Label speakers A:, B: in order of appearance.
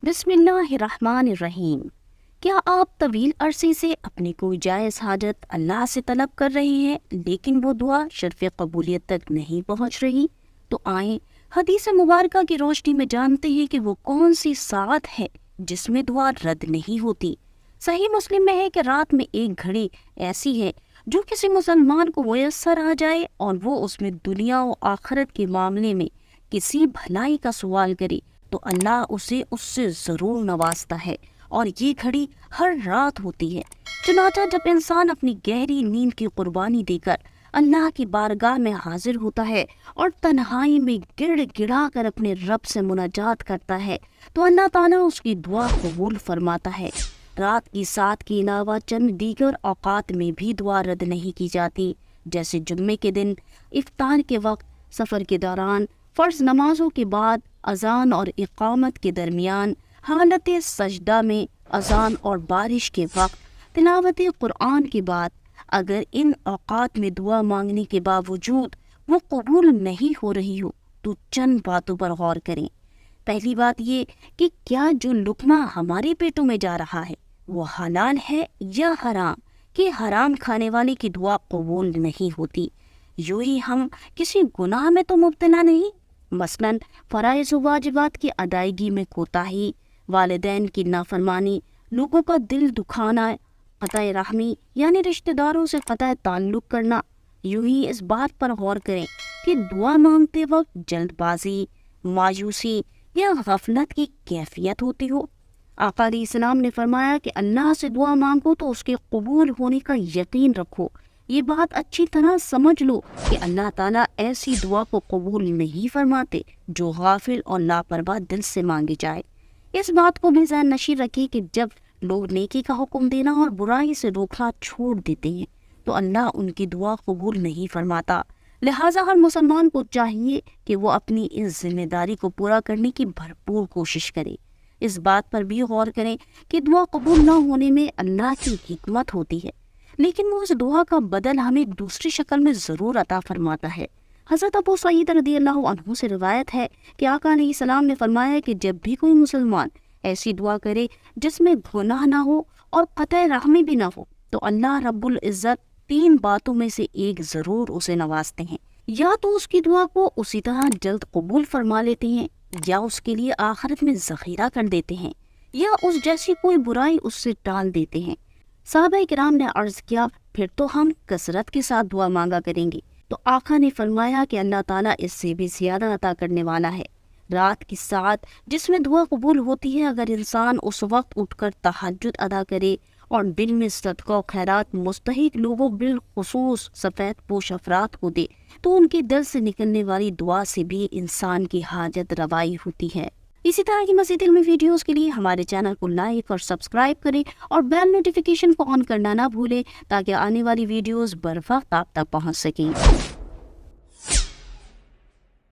A: بسم اللہ الرحمن الرحیم۔ کیا آپ طویل عرصے سے اپنی کوئی جائز حاجت اللہ سے طلب کر رہے ہیں لیکن وہ دعا شرف قبولیت تک نہیں پہنچ رہی؟ تو آئیں حدیث مبارکہ کی روشنی میں جانتے ہیں کہ وہ کون سی ساعت ہے جس میں دعا رد نہیں ہوتی۔ صحیح مسلم میں ہے کہ رات میں ایک گھڑی ایسی ہے جو کسی مسلمان کو میسر آ جائے اور وہ اس میں دنیا و آخرت کے معاملے میں کسی بھلائی کا سوال کرے تو اللہ اسے اس سے ضرور نوازتا ہے، اور یہ گھڑی ہر رات ہوتی ہے۔ چنانچہ جب انسان اپنی گہری نیند کی قربانی دے کر اللہ کی بارگاہ میں حاضر ہوتا ہے اور تنہائی میں گڑ گڑا کر اپنے رب سے مناجات کرتا ہے تو اللہ تعالیٰ اس کی دعا قبول فرماتا ہے۔ رات کی سات کے علاوہ چند دیگر اوقات میں بھی دعا رد نہیں کی جاتی، جیسے جمعے کے دن، افطار کے وقت، سفر کے دوران، فرض نمازوں کے بعد، اذان اور اقامت کے درمیان، حالت سجدہ میں، اذان اور بارش کے وقت، تلاوت قرآن کے بعد۔ اگر ان اوقات میں دعا مانگنے کے باوجود وہ قبول نہیں ہو رہی ہو تو چند باتوں پر غور کریں۔ پہلی بات یہ کہ کیا جو لقمہ ہمارے پیٹوں میں جا رہا ہے وہ حلال ہے یا حرام، کہ حرام کھانے والے کی دعا قبول نہیں ہوتی۔ یوں ہی ہم کسی گناہ میں تو مبتلا نہیں، مثلاً فرائض و واجبات کی ادائیگی میں کوتاہی، والدین کی نافرمانی، لوگوں کا دل دکھانا، قطع رحمی یعنی رشتہ داروں سے قطع تعلق کرنا۔ یوں ہی اس بات پر غور کریں کہ دعا مانگتے وقت جلد بازی، مایوسی یا غفلت کی کیفیت ہوتی ہو۔ آقا علیہ السلام نے فرمایا کہ اللہ سے دعا مانگو تو اس کے قبول ہونے کا یقین رکھو۔ یہ بات اچھی طرح سمجھ لو کہ اللہ تعالیٰ ایسی دعا کو قبول نہیں فرماتے جو غافل اور لاپرواہ دل سے مانگی جائے۔ اس بات کو بھی ذہن نشین رکھیں کہ جب لوگ نیکی کا حکم دینا اور برائی سے روکنا چھوڑ دیتے ہیں تو اللہ ان کی دعا قبول نہیں فرماتا۔ لہٰذا ہر مسلمان کو چاہیے کہ وہ اپنی اس ذمہ داری کو پورا کرنے کی بھرپور کوشش کرے۔ اس بات پر بھی غور کریں کہ دعا قبول نہ ہونے میں اللہ کی حکمت ہوتی ہے، لیکن وہ اس دعا کا بدل ہمیں دوسری شکل میں ضرور عطا فرماتا ہے۔ حضرت ابو سعید رضی اللہ عنہ سے روایت ہے کہ آقا علیہ السلام نے فرمایا کہ جب بھی کوئی مسلمان ایسی دعا کرے جس میں گناہ نہ ہو اور قطع رحمی بھی نہ ہو تو اللہ رب العزت تین باتوں میں سے ایک ضرور اسے نوازتے ہیں۔ یا تو اس کی دعا کو اسی طرح جلد قبول فرما لیتے ہیں، یا اس کے لیے آخرت میں ذخیرہ کر دیتے ہیں، یا اس جیسی کوئی برائی اس سے ٹال دیتے ہیں۔ صحابہ کرام نے عرض کیا، پھر تو ہم کثرت کے ساتھ دعا مانگا کریں گے؟ تو آقا نے فرمایا کہ اللہ تعالیٰ اس سے بھی زیادہ عطا کرنے والا ہے۔ رات کی ساعت جس میں دعا قبول ہوتی ہے، اگر انسان اس وقت اٹھ کر تہجد ادا کرے اور دل میں صدقہ و خیرات مستحق لوگوں بالخصوص سفید پوش افراد کو دے تو ان کے دل سے نکلنے والی دعا سے بھی انسان کی حاجت روائی ہوتی ہے۔ اسی طرح کی مزید علمی ویڈیوز کے لیے ہمارے چینل کو لائک اور سبسکرائب کریں اور بیل نوٹیفیکیشن کو آن کرنا نہ بھولیں تاکہ آنے والی ویڈیوز بر وقت آپ تک پہنچ سکیں۔